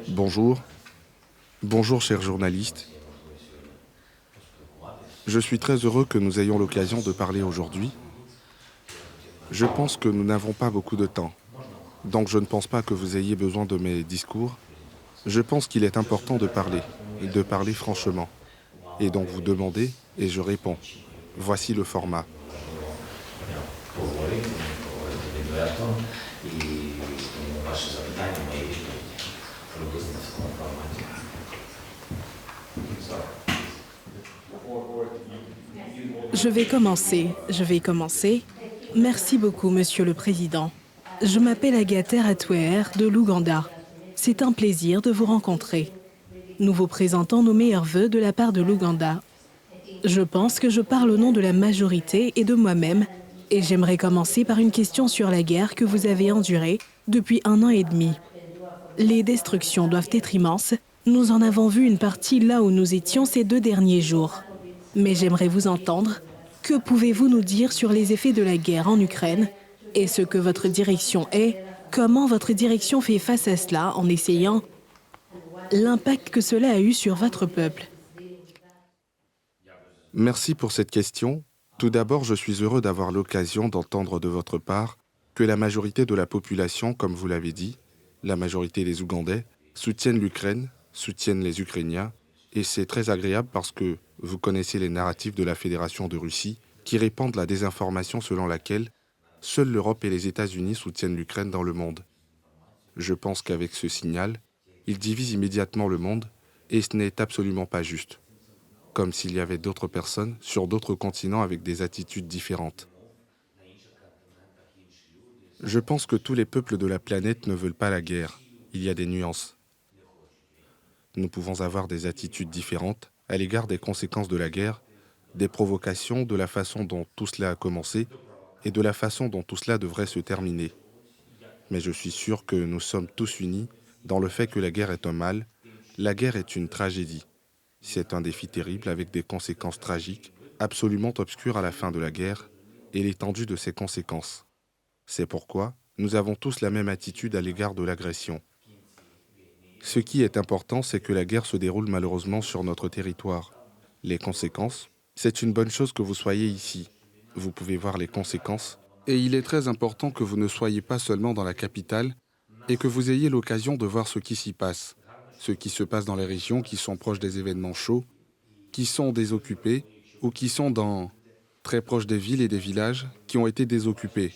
Bonjour, bonjour chers journalistes. Je suis très heureux que nous ayons l'occasion de parler aujourd'hui. Je pense que nous n'avons pas beaucoup de temps, donc je ne pense pas que vous ayez besoin de mes discours. Je pense qu'il est important et de parler franchement. Et donc vous demandez, et je réponds. Voici le format. Je vais commencer. Merci beaucoup, Monsieur le Président. Je m'appelle Agathe Atouer de l'Ouganda. C'est un plaisir de vous rencontrer. Nous vous présentons nos meilleurs vœux de la part de l'Ouganda. Je pense que je parle au nom de la majorité et de moi-même, et j'aimerais commencer par une question sur la guerre que vous avez endurée depuis 1 an et demi. Les destructions doivent être immenses. Nous en avons vu une partie là où nous étions ces 2 derniers jours. Mais j'aimerais vous entendre. Que pouvez-vous nous dire sur les effets de la guerre en Ukraine et ce que votre direction est? Comment votre direction fait face à cela en essayant l'impact que cela a eu sur votre peuple? Merci pour cette question. Tout d'abord, je suis heureux d'avoir l'occasion d'entendre de votre part que la majorité de la population, comme vous l'avez dit, la majorité des Ougandais, soutiennent l'Ukraine, soutiennent les Ukrainiens, et c'est très agréable parce que vous connaissez les narratifs de la Fédération de Russie qui répandent la désinformation selon laquelle seule l'Europe et les États-Unis soutiennent l'Ukraine dans le monde. Je pense qu'avec ce signal, ils divisent immédiatement le monde et ce n'est absolument pas juste. Comme s'il y avait d'autres personnes sur d'autres continents avec des attitudes différentes. Je pense que tous les peuples de la planète ne veulent pas la guerre. Il y a des nuances. Nous pouvons avoir des attitudes différentes à l'égard des conséquences de la guerre, des provocations, de la façon dont tout cela a commencé et de la façon dont tout cela devrait se terminer. Mais je suis sûr que nous sommes tous unis dans le fait que la guerre est un mal, la guerre est une tragédie. C'est un défi terrible avec des conséquences tragiques, absolument obscures à la fin de la guerre, et l'étendue de ses conséquences. C'est pourquoi nous avons tous la même attitude à l'égard de l'agression. Ce qui est important, c'est que la guerre se déroule malheureusement sur notre territoire. Les conséquences, c'est une bonne chose que vous soyez ici. Vous pouvez voir les conséquences, et il est très important que vous ne soyez pas seulement dans la capitale, et que vous ayez l'occasion de voir ce qui s'y passe. Ce qui se passe dans les régions qui sont proches des événements chauds, qui sont désoccupés ou qui sont très proches des villes et des villages qui ont été désoccupés.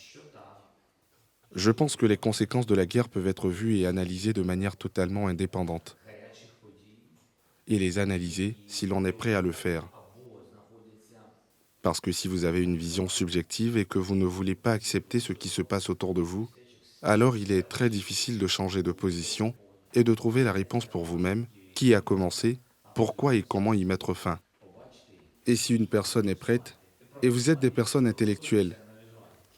Je pense que les conséquences de la guerre peuvent être vues et analysées de manière totalement indépendante. Et les analyser si l'on est prêt à le faire. Parce que si vous avez une vision subjective et que vous ne voulez pas accepter ce qui se passe autour de vous, alors il est très difficile de changer de position et de trouver la réponse pour vous-même, qui a commencé, pourquoi et comment y mettre fin. Et si une personne est prête, et vous êtes des personnes intellectuelles,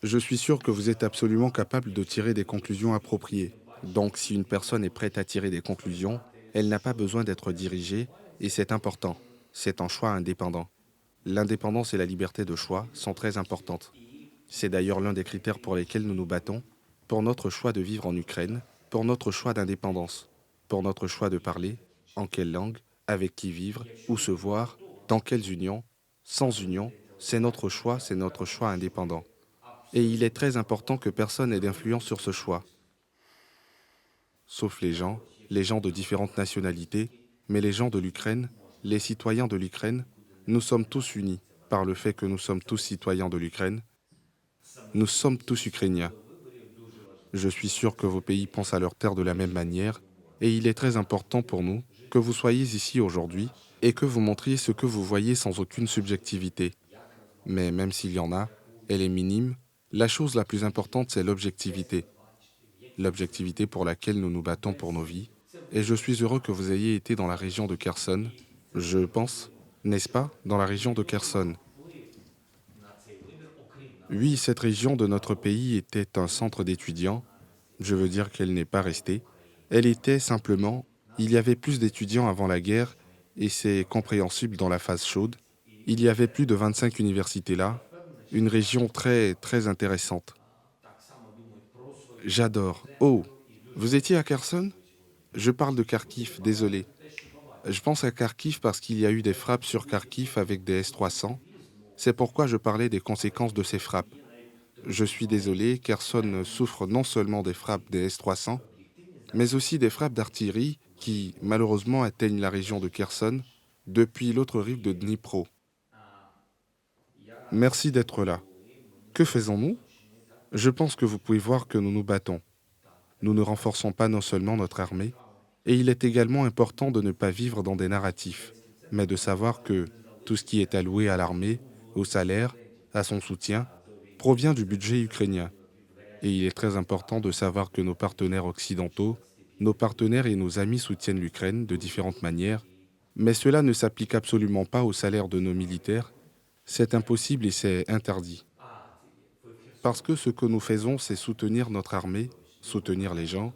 je suis sûr que vous êtes absolument capable de tirer des conclusions appropriées. Donc si une personne est prête à tirer des conclusions, elle n'a pas besoin d'être dirigée, et c'est important. C'est un choix indépendant. L'indépendance et la liberté de choix sont très importantes. C'est d'ailleurs l'un des critères pour lesquels nous nous battons, pour notre choix de vivre en Ukraine, pour notre choix d'indépendance, pour notre choix de parler, en quelle langue, avec qui vivre, où se voir, dans quelles unions, sans union, c'est notre choix indépendant. Et il est très important que personne n'ait d'influence sur ce choix. Sauf les gens de différentes nationalités, mais les gens de l'Ukraine, les citoyens de l'Ukraine, nous sommes tous unis par le fait que nous sommes tous citoyens de l'Ukraine. Nous sommes tous Ukrainiens. Je suis sûr que vos pays pensent à leur terre de la même manière, et il est très important pour nous que vous soyez ici aujourd'hui et que vous montriez ce que vous voyez sans aucune subjectivité. Mais même s'il y en a, elle est minime. La chose la plus importante, c'est l'objectivité. L'objectivité pour laquelle nous nous battons pour nos vies. Et je suis heureux que vous ayez été dans la région de Kherson, je pense, n'est-ce pas, dans la région de Kherson. Oui, cette région de notre pays était un centre d'étudiants. Je veux dire qu'elle n'est pas restée. Elle était simplement, il y avait plus d'étudiants avant la guerre, et c'est compréhensible dans la phase chaude. Il y avait plus de 25 universités là, une région très, très intéressante. J'adore. Oh, vous étiez à Kherson? Je parle de Kharkiv, désolé. Je pense à Kharkiv parce qu'il y a eu des frappes sur Kharkiv avec des S-300. C'est pourquoi je parlais des conséquences de ces frappes. Je suis désolé, Kherson souffre non seulement des frappes des S-300, mais aussi des frappes d'artillerie qui, malheureusement, atteignent la région de Kherson depuis l'autre rive de Dnipro. Merci d'être là. Que faisons-nous? Je pense que vous pouvez voir que nous nous battons. Nous ne renforçons pas non seulement notre armée, et il est également important de ne pas vivre dans des narratifs, mais de savoir que tout ce qui est alloué à l'armée, au salaire, à son soutien, provient du budget ukrainien. Et il est très important de savoir que nos partenaires occidentaux, nos partenaires et nos amis soutiennent l'Ukraine de différentes manières, mais cela ne s'applique absolument pas au salaire de nos militaires. C'est impossible et c'est interdit. Parce que ce que nous faisons, c'est soutenir notre armée, soutenir les gens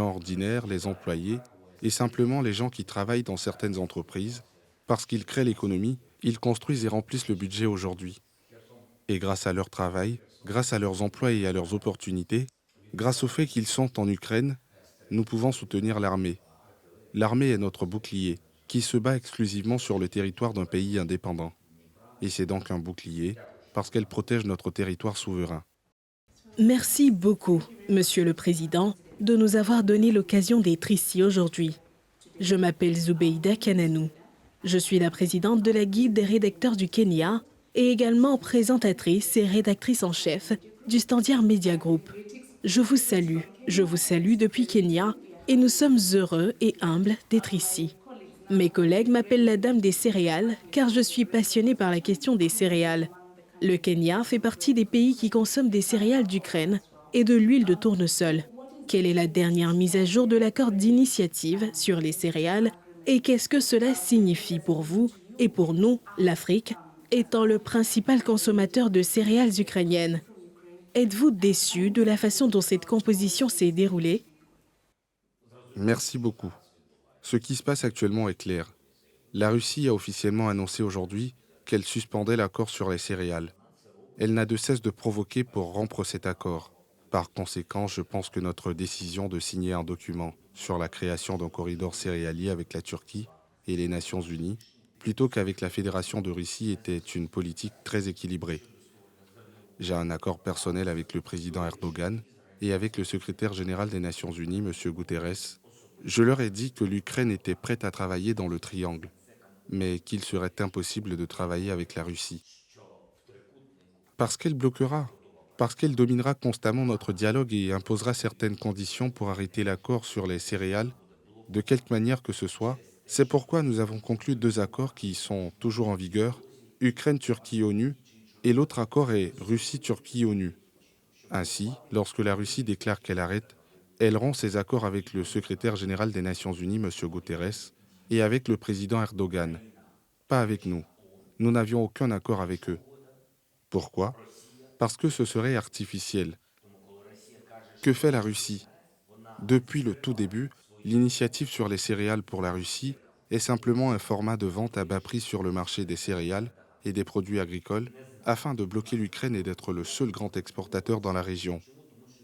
ordinaires, les employés, et simplement les gens qui travaillent dans certaines entreprises, parce qu'ils créent l'économie, ils construisent et remplissent le budget aujourd'hui. Et grâce à leur travail, grâce à leurs emplois et à leurs opportunités, grâce au fait qu'ils sont en Ukraine, nous pouvons soutenir l'armée. L'armée est notre bouclier, qui se bat exclusivement sur le territoire d'un pays indépendant. Et c'est donc un bouclier, parce qu'elle protège notre territoire souverain. Merci beaucoup, Monsieur le Président, de nous avoir donné l'occasion d'être ici aujourd'hui. Je m'appelle Zubeida Kananou. Je suis la présidente de la Guilde des rédacteurs du Kenya et également présentatrice et rédactrice en chef du Standard Media Group. Je vous salue depuis Kenya et nous sommes heureux et humbles d'être ici. Mes collègues m'appellent la dame des céréales car je suis passionnée par la question des céréales. Le Kenya fait partie des pays qui consomment des céréales d'Ukraine et de l'huile de tournesol. Quelle est la dernière mise à jour de l'accord d'initiative sur les céréales et qu'est-ce que cela signifie pour vous et pour nous, l'Afrique, étant le principal consommateur de céréales ukrainiennes? Êtes-vous déçu de la façon dont cette composition s'est déroulée? Merci beaucoup. Ce qui se passe actuellement est clair. La Russie a officiellement annoncé aujourd'hui qu'elle suspendait l'accord sur les céréales. Elle n'a de cesse de provoquer pour rompre cet accord. Par conséquent, je pense que notre décision de signer un document sur la création d'un corridor céréalier avec la Turquie et les Nations Unies, plutôt qu'avec la Fédération de Russie, était une politique très équilibrée. J'ai un accord personnel avec le président Erdogan et avec le secrétaire général des Nations Unies, M. Guterres. Je leur ai dit que l'Ukraine était prête à travailler dans le triangle, mais qu'il serait impossible de travailler avec la Russie. Parce qu'elle bloquera, parce qu'elle dominera constamment notre dialogue et imposera certaines conditions pour arrêter l'accord sur les céréales, de quelque manière que ce soit. C'est pourquoi nous avons conclu 2 accords qui sont toujours en vigueur, Ukraine-Turquie-ONU, et l'autre accord est Russie-Turquie-ONU. Ainsi, lorsque la Russie déclare qu'elle arrête, elle rompt ses accords avec le secrétaire général des Nations Unies, M. Guterres, et avec le président Erdogan. Pas avec nous. Nous n'avions aucun accord avec eux. Pourquoi? Parce que ce serait artificiel. Que fait la Russie? Depuis le tout début, l'initiative sur les céréales pour la Russie est simplement un format de vente à bas prix sur le marché des céréales et des produits agricoles afin de bloquer l'Ukraine et d'être le seul grand exportateur dans la région.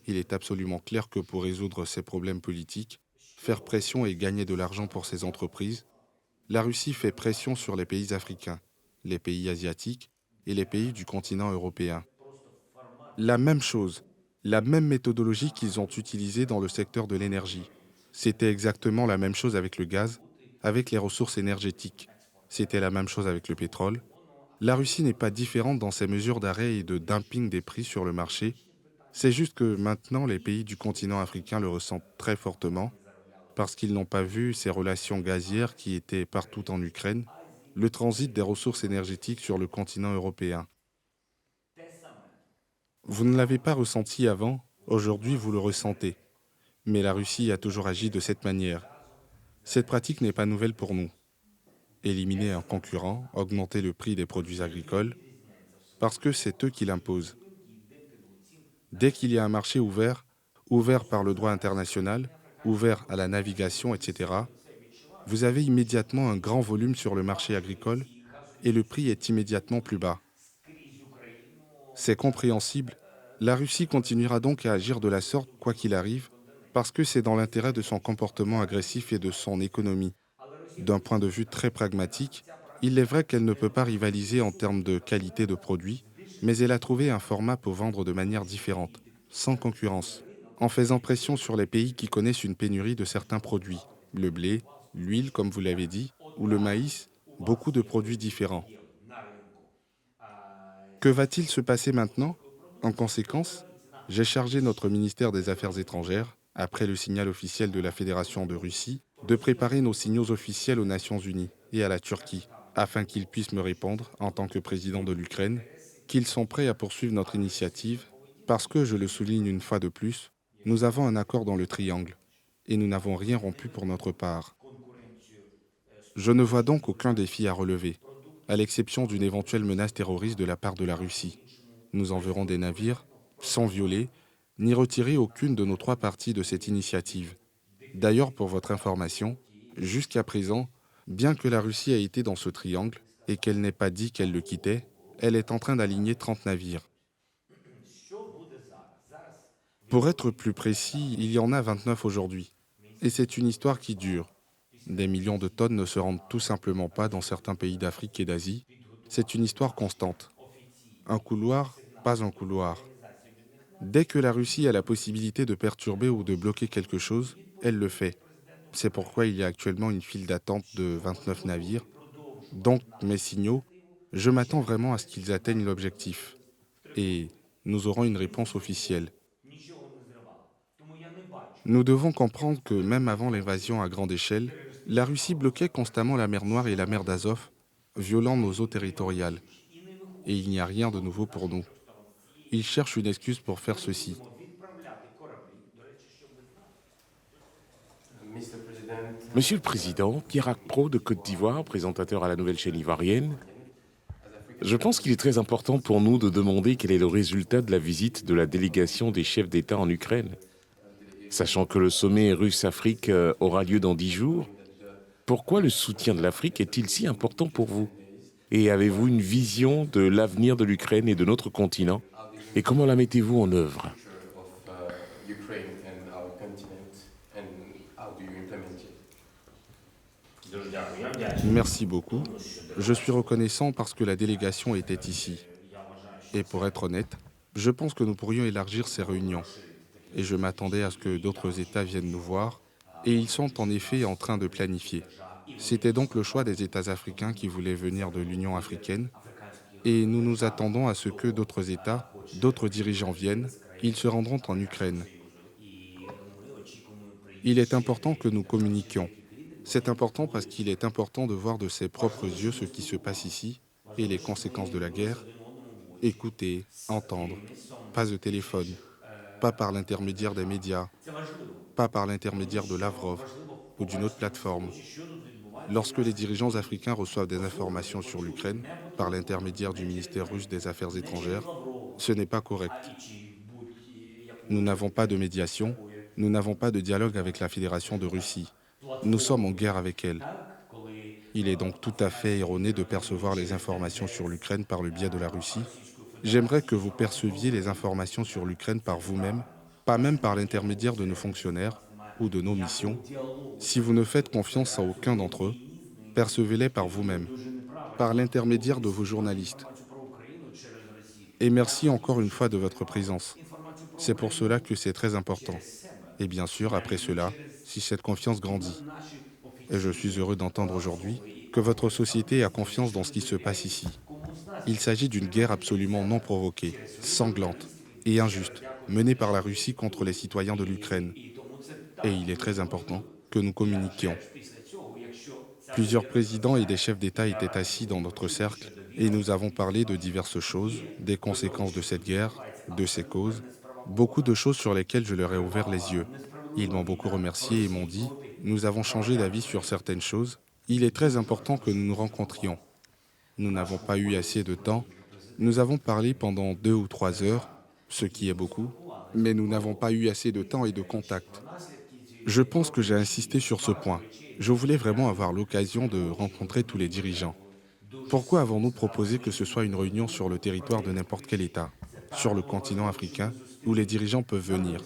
Il est absolument clair que pour résoudre ces problèmes politiques, faire pression et gagner de l'argent pour ces entreprises, la Russie fait pression sur les pays africains, les pays asiatiques et les pays du continent européen. La même chose, la même méthodologie qu'ils ont utilisée dans le secteur de l'énergie. C'était exactement la même chose avec le gaz, avec les ressources énergétiques. C'était la même chose avec le pétrole. La Russie n'est pas différente dans ses mesures d'arrêt et de dumping des prix sur le marché. C'est juste que maintenant, les pays du continent africain le ressentent très fortement parce qu'ils n'ont pas vu ces relations gazières qui étaient partout en Ukraine, le transit des ressources énergétiques sur le continent européen. Vous ne l'avez pas ressenti avant, aujourd'hui vous le ressentez. Mais la Russie a toujours agi de cette manière. Cette pratique n'est pas nouvelle pour nous. Éliminer un concurrent, augmenter le prix des produits agricoles, parce que c'est eux qui l'imposent. Dès qu'il y a un marché ouvert, ouvert par le droit international, ouvert à la navigation, etc., vous avez immédiatement un grand volume sur le marché agricole et le prix est immédiatement plus bas. C'est compréhensible. La Russie continuera donc à agir de la sorte, quoi qu'il arrive, Parce que c'est dans l'intérêt de son comportement agressif et de son économie. D'un point de vue très pragmatique, il est vrai qu'elle ne peut pas rivaliser en termes de qualité de produit, mais elle a trouvé un format pour vendre de manière différente, sans concurrence, en faisant pression sur les pays qui connaissent une pénurie de certains produits, le blé, l'huile, comme vous l'avez dit, ou le maïs, beaucoup de produits différents. Que va-t-il se passer maintenant? En conséquence, j'ai chargé notre ministère des Affaires étrangères, après le signal officiel de la Fédération de Russie, de préparer nos signaux officiels aux Nations Unies et à la Turquie, afin qu'ils puissent me répondre, en tant que président de l'Ukraine, qu'ils sont prêts à poursuivre notre initiative, parce que, je le souligne une fois de plus, nous avons un accord dans le triangle, et nous n'avons rien rompu pour notre part. Je ne vois donc aucun défi à relever, à l'exception d'une éventuelle menace terroriste de la part de la Russie. Nous enverrons des navires, sans violer, ni retirer aucune de nos trois parties de cette initiative. D'ailleurs, pour votre information, jusqu'à présent, bien que la Russie ait été dans ce triangle et qu'elle n'ait pas dit qu'elle le quittait, elle est en train d'aligner 30 navires. Pour être plus précis, il y en a 29 aujourd'hui. Et c'est une histoire qui dure. Des millions de tonnes ne se rendent tout simplement pas dans certains pays d'Afrique et d'Asie. C'est une histoire constante. Un couloir, pas un couloir. Dès que la Russie a la possibilité de perturber ou de bloquer quelque chose, elle le fait. C'est pourquoi il y a actuellement une file d'attente de 29 navires. Donc, mes signaux, je m'attends vraiment à ce qu'ils atteignent l'objectif. Et nous aurons une réponse officielle. Nous devons comprendre que même avant l'invasion à grande échelle, la Russie bloquait constamment la mer Noire et la mer d'Azov, violant nos eaux territoriales. Et il n'y a rien de nouveau pour nous. Ils cherchent une excuse pour faire ceci. Monsieur le Président, Pierre Pro de Côte d'Ivoire, présentateur à la nouvelle chaîne ivoirienne, je pense qu'il est très important pour nous de demander quel est le résultat de la visite de la délégation des chefs d'État en Ukraine. Sachant que le sommet russe-Afrique aura lieu dans 10 jours, pourquoi le soutien de l'Afrique est-il si important pour vous? Et avez-vous une vision de l'avenir de l'Ukraine et de notre continent? Et comment la mettez-vous en œuvre? Merci beaucoup. Je suis reconnaissant parce que la délégation était ici. Et pour être honnête, je pense que nous pourrions élargir ces réunions. Et je m'attendais à ce que d'autres États viennent nous voir. Et ils sont en effet en train de planifier. C'était donc le choix des États africains qui voulaient venir de l'Union africaine. Et nous nous attendons à ce que d'autres États, d'autres dirigeants viennent. Ils se rendront en Ukraine. Il est important que nous communiquions. C'est important parce qu'il est important de voir de ses propres yeux ce qui se passe ici et les conséquences de la guerre. Écouter, entendre, pas de téléphone, pas par l'intermédiaire des médias, pas par l'intermédiaire de Lavrov ou d'une autre plateforme. Lorsque les dirigeants africains reçoivent des informations sur l'Ukraine par l'intermédiaire du ministère russe des Affaires étrangères, ce n'est pas correct. Nous n'avons pas de médiation, nous n'avons pas de dialogue avec la Fédération de Russie. Nous sommes en guerre avec elle. Il est donc tout à fait erroné de percevoir les informations sur l'Ukraine par le biais de la Russie. J'aimerais que vous perceviez les informations sur l'Ukraine par vous-même, pas même par l'intermédiaire de nos fonctionnaires ou de nos missions. Si vous ne faites confiance à aucun d'entre eux, percevez-les par vous-même, par l'intermédiaire de vos journalistes. Et merci encore une fois de votre présence. C'est pour cela que c'est très important. Et bien sûr, après cela, si cette confiance grandit. Et je suis heureux d'entendre aujourd'hui que votre société a confiance dans ce qui se passe ici. Il s'agit d'une guerre absolument non provoquée, sanglante et injuste, menée par la Russie contre les citoyens de l'Ukraine. Et il est très important que nous communiquions. Plusieurs présidents et des chefs d'État étaient assis dans notre cercle et nous avons parlé de diverses choses, des conséquences de cette guerre, de ses causes, beaucoup de choses sur lesquelles je leur ai ouvert les yeux. Ils m'ont beaucoup remercié et m'ont dit « Nous avons changé d'avis sur certaines choses. Il est très important que nous nous rencontrions. » Nous n'avons pas eu assez de temps. Nous avons parlé pendant 2 ou 3 heures, ce qui est beaucoup, mais nous n'avons pas eu assez de temps et de contact. Je pense que j'ai insisté sur ce point. Je voulais vraiment avoir l'occasion de rencontrer tous les dirigeants. Pourquoi avons-nous proposé que ce soit une réunion sur le territoire de n'importe quel État, sur le continent africain, où les dirigeants peuvent venir?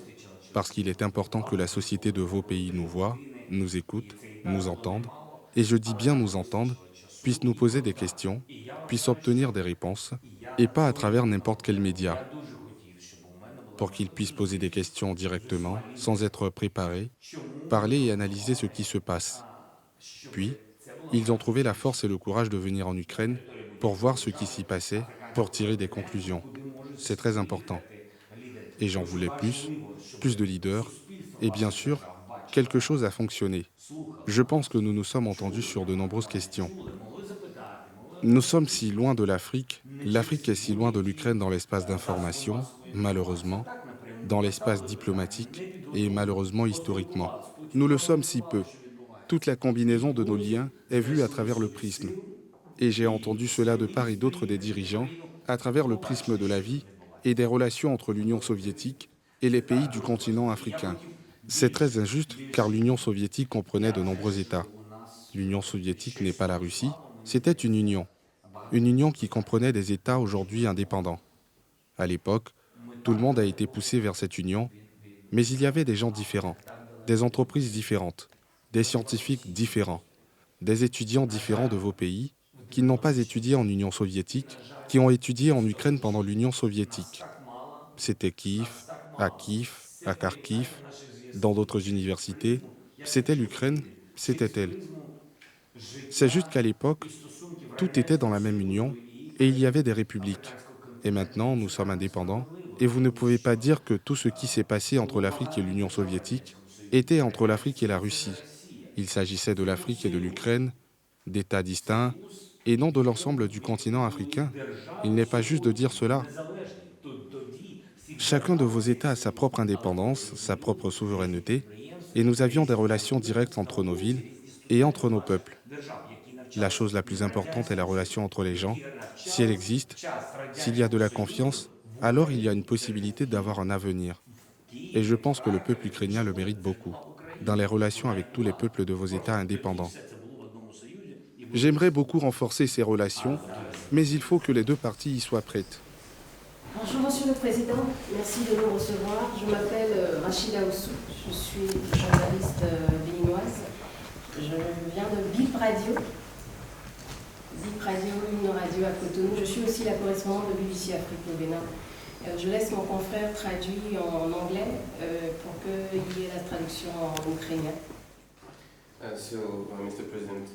parce qu'il est important que la société de vos pays nous voie, nous écoute, nous entende, et je dis bien nous entende, puisse nous poser des questions, puisse obtenir des réponses, et pas à travers n'importe quel média, pour qu'ils puissent poser des questions directement, sans être préparés, parler et analyser ce qui se passe. Puis, ils ont trouvé la force et le courage de venir en Ukraine pour voir ce qui s'y passait, pour tirer des conclusions. C'est très important. Et j'en voulais plus de leaders, et bien sûr, quelque chose a fonctionné. Je pense que nous nous sommes entendus sur de nombreuses questions. Nous sommes si loin de l'Afrique, l'Afrique est si loin de l'Ukraine dans l'espace d'information, malheureusement, dans l'espace diplomatique et malheureusement historiquement. Nous le sommes si peu. Toute la combinaison de nos liens est vue à travers le prisme. Et j'ai entendu cela de part et d'autre des dirigeants, à travers le prisme de la vie et des relations entre l'Union soviétique et les pays du continent africain. C'est très injuste car l'Union soviétique comprenait de nombreux États. L'Union soviétique n'est pas la Russie, c'était une union qui comprenait des États aujourd'hui indépendants. À l'époque, tout le monde a été poussé vers cette union, mais il y avait des gens différents, des entreprises différentes, des scientifiques différents, des étudiants différents de vos pays qui n'ont pas étudié en Union soviétique, qui ont étudié en Ukraine pendant l'Union soviétique. C'était à Kiev, à Kharkiv, dans d'autres universités. C'était l'Ukraine, c'était elle. C'est juste qu'à l'époque, tout était dans la même union et il y avait des républiques. Et maintenant, nous sommes indépendants et vous ne pouvez pas dire que tout ce qui s'est passé entre l'Afrique et l'Union soviétique était entre l'Afrique et la Russie. Il s'agissait de l'Afrique et de l'Ukraine, d'États distincts, et non de l'ensemble du continent africain. Il n'est pas juste de dire cela. Chacun de vos États a sa propre indépendance, sa propre souveraineté, et nous avions des relations directes entre nos villes et entre nos peuples. La chose la plus importante est la relation entre les gens. Si elle existe, s'il y a de la confiance, alors il y a une possibilité d'avoir un avenir. Et je pense que le peuple ukrainien le mérite beaucoup, dans les relations avec tous les peuples de vos États indépendants. J'aimerais beaucoup renforcer ces relations, mais il faut que les deux parties y soient prêtes. Bonjour Monsieur le Président, merci de nous recevoir. Je m'appelle Rachida Ossou, je suis journaliste béninoise. Je viens de BIP Radio. BIP Radio, une radio à Cotonou. Je suis aussi la correspondante de BBC Afrique au Bénin. Je laisse mon confrère traduit en anglais pour qu'il y ait la traduction en ukrainien.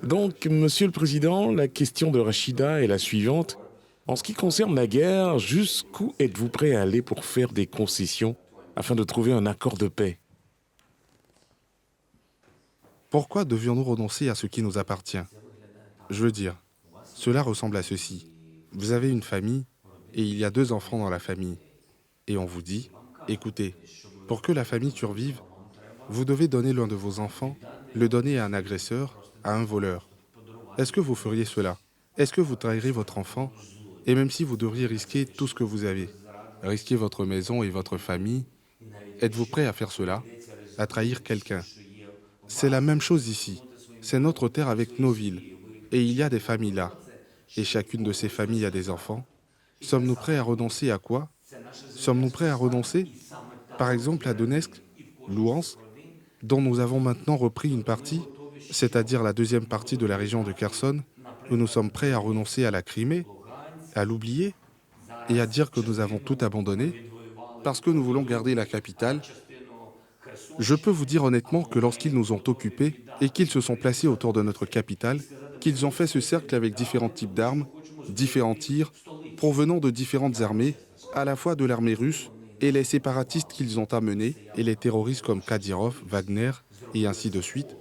Donc, Monsieur le Président, la question de Rachida est la suivante. En ce qui concerne la guerre, jusqu'où êtes-vous prêt à aller pour faire des concessions afin de trouver un accord de paix? Pourquoi devions-nous renoncer à ce qui nous appartient? Je veux dire, cela ressemble à ceci. Vous avez une famille et il y a 2 enfants dans la famille. Et on vous dit, écoutez, pour que la famille survive, vous devez donner l'un de vos enfants, le donner à un agresseur, à un voleur. Est-ce que vous feriez cela? Est-ce que vous trahirez votre enfant? Et même si vous devriez risquer tout ce que vous avez, risquer votre maison et votre famille, êtes-vous prêt à faire cela? À trahir quelqu'un? C'est la même chose ici. C'est notre terre avec nos villes. Et il y a des familles là. Et chacune de ces familles a des enfants. Sommes-nous prêts à renoncer à quoi? Sommes-nous prêts à renoncer, par exemple, à Donetsk, Louhansk, dont nous avons maintenant repris une partie, c'est-à-dire la deuxième partie de la région de Kherson, où nous sommes prêts à renoncer à la Crimée, à l'oublier et à dire que nous avons tout abandonné parce que nous voulons garder la capitale? Je peux vous dire honnêtement que lorsqu'ils nous ont occupés et qu'ils se sont placés autour de notre capitale, qu'ils ont fait ce cercle avec différents types d'armes, différents tirs, provenant de différentes armées, à la fois de l'armée russe et les séparatistes qu'ils ont amenés, et les terroristes comme Kadyrov, Wagner, et ainsi de suite,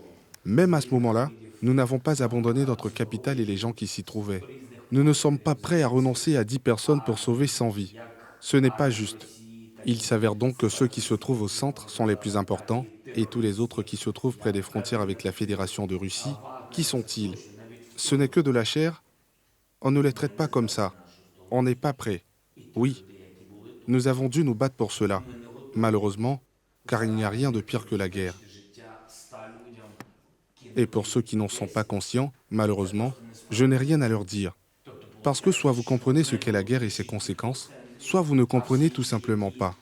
même à ce moment-là, nous n'avons pas abandonné notre capitale et les gens qui s'y trouvaient. Nous ne sommes pas prêts à renoncer à 10 personnes pour sauver 100 vies. Ce n'est pas juste. Il s'avère donc que ceux qui se trouvent au centre sont les plus importants, et tous les autres qui se trouvent près des frontières avec la Fédération de Russie, qui sont-ils? Ce n'est que de la chair? On ne les traite pas comme ça. On n'est pas prêt. Oui. Nous avons dû nous battre pour cela, malheureusement, car il n'y a rien de pire que la guerre. Et pour ceux qui n'en sont pas conscients, malheureusement, je n'ai rien à leur dire. Parce que soit vous comprenez ce qu'est la guerre et ses conséquences, soit vous ne comprenez tout simplement pas.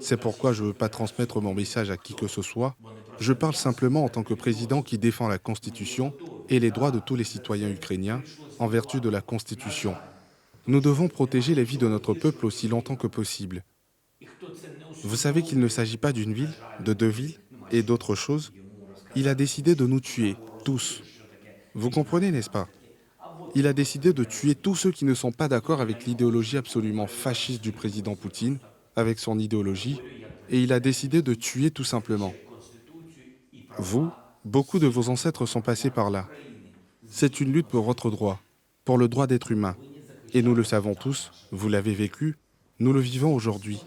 C'est pourquoi je ne veux pas transmettre mon message à qui que ce soit. Je parle simplement en tant que président qui défend la Constitution et les droits de tous les citoyens ukrainiens en vertu de la Constitution. Nous devons protéger les vies de notre peuple aussi longtemps que possible. Vous savez qu'il ne s'agit pas d'une ville, de deux villes et d'autres choses. Il a décidé de nous tuer, tous. Vous comprenez, n'est-ce pas? Il a décidé de tuer tous ceux qui ne sont pas d'accord avec l'idéologie absolument fasciste du président Poutine, avec son idéologie, et il a décidé de tuer tout simplement. Vous, beaucoup de vos ancêtres sont passés par là. C'est une lutte pour votre droit, pour le droit d'être humain. Et nous le savons tous, vous l'avez vécu, nous le vivons aujourd'hui.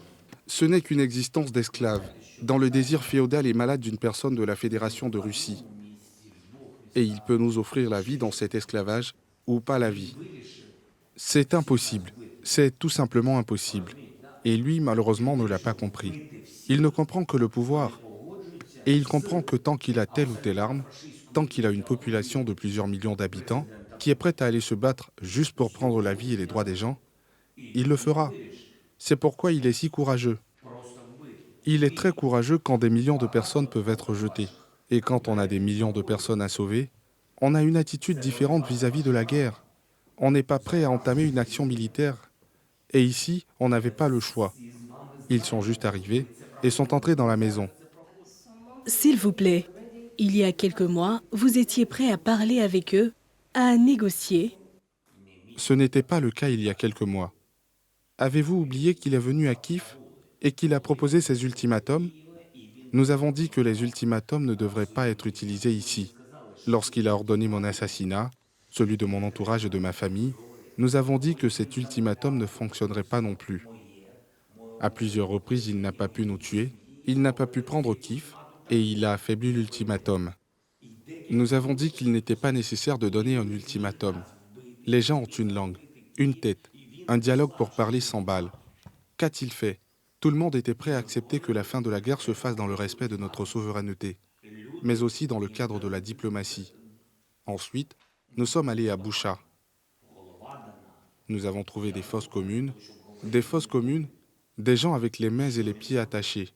Ce n'est qu'une existence d'esclave, dans le désir féodal et malade d'une personne de la Fédération de Russie. Et il peut nous offrir la vie dans cet esclavage, ou pas la vie. C'est impossible, c'est tout simplement impossible. Et lui, malheureusement, ne l'a pas compris. Il ne comprend que le pouvoir. Et il comprend que tant qu'il a telle ou telle arme, tant qu'il a une population de plusieurs millions d'habitants, qui est prête à aller se battre juste pour prendre la vie et les droits des gens, il le fera. C'est pourquoi il est si courageux. Il est très courageux quand des millions de personnes peuvent être jetées. Et quand on a des millions de personnes à sauver, on a une attitude différente vis-à-vis de la guerre. On n'est pas prêt à entamer une action militaire. Et ici, on n'avait pas le choix. Ils sont juste arrivés et sont entrés dans la maison. S'il vous plaît, il y a quelques mois, vous étiez prêt à parler avec eux, à négocier. Ce n'était pas le cas il y a quelques mois. Avez-vous oublié qu'il est venu à Kiev et qu'il a proposé ses ultimatums? Nous avons dit que les ultimatums ne devraient pas être utilisés ici. Lorsqu'il a ordonné mon assassinat, celui de mon entourage et de ma famille, nous avons dit que cet ultimatum ne fonctionnerait pas non plus. À plusieurs reprises, il n'a pas pu nous tuer, il n'a pas pu prendre Kiev et il a affaibli l'ultimatum. Nous avons dit qu'il n'était pas nécessaire de donner un ultimatum. Les gens ont une langue, une tête, un dialogue pour parler sans balles. Qu'a-t-il fait? Tout le monde était prêt à accepter que la fin de la guerre se fasse dans le respect de notre souveraineté, mais aussi dans le cadre de la diplomatie. Ensuite, nous sommes allés à Boucha. Nous avons trouvé des fosses communes, des gens avec les mains et les pieds attachés,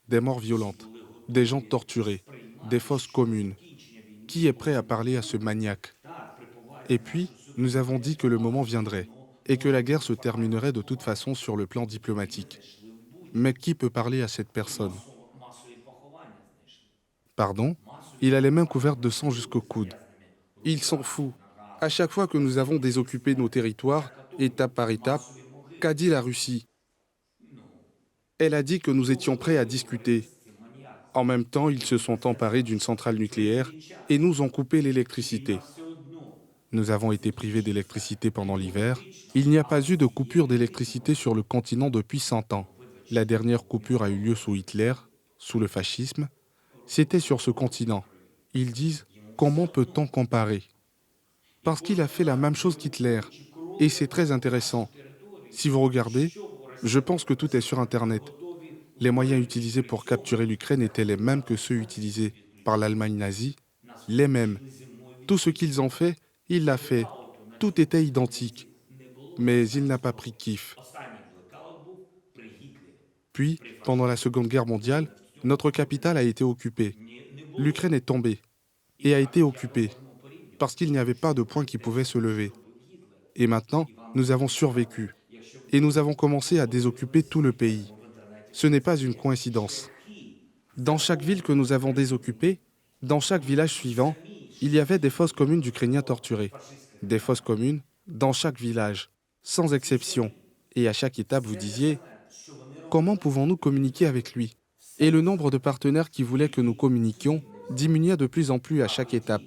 des morts violentes, des gens torturés, des fosses communes. Qui est prêt à parler à ce maniaque? Et puis, nous avons dit que le moment viendrait et que la guerre se terminerait de toute façon sur le plan diplomatique. Mais qui peut parler à cette personne? Pardon? Il a les mains couvertes de sang jusqu'au coude. Il s'en fout. À chaque fois que nous avons désoccupé nos territoires, étape par étape, qu'a dit la Russie? Elle a dit que nous étions prêts à discuter. En même temps, ils se sont emparés d'une centrale nucléaire et nous ont coupé l'électricité. Nous avons été privés d'électricité pendant l'hiver. Il n'y a pas eu de coupure d'électricité sur le continent depuis 100 ans. La dernière coupure a eu lieu sous Hitler, sous le fascisme. C'était sur ce continent. Ils disent « Comment peut-on comparer ?» Parce qu'il a fait la même chose qu'Hitler. Et c'est très intéressant. Si vous regardez, je pense que tout est sur Internet. Les moyens utilisés pour capturer l'Ukraine étaient les mêmes que ceux utilisés par l'Allemagne nazie. Les mêmes. Tout ce qu'ils ont fait, il l'a fait. Tout était identique. Mais il n'a pas pris Kiev. Puis, pendant la Seconde Guerre mondiale, notre capitale a été occupée. L'Ukraine est tombée et a été occupée parce qu'il n'y avait pas de point qui pouvait se lever. Et maintenant, nous avons survécu et nous avons commencé à désoccuper tout le pays. Ce n'est pas une coïncidence. Dans chaque ville que nous avons désoccupée, dans chaque village suivant, il y avait des fosses communes d'Ukrainiens torturés. Des fosses communes dans chaque village, sans exception. Et à chaque étape, vous disiez « Comment pouvons-nous communiquer avec lui ?» Et le nombre de partenaires qui voulaient que nous communiquions diminuait de plus en plus à chaque étape.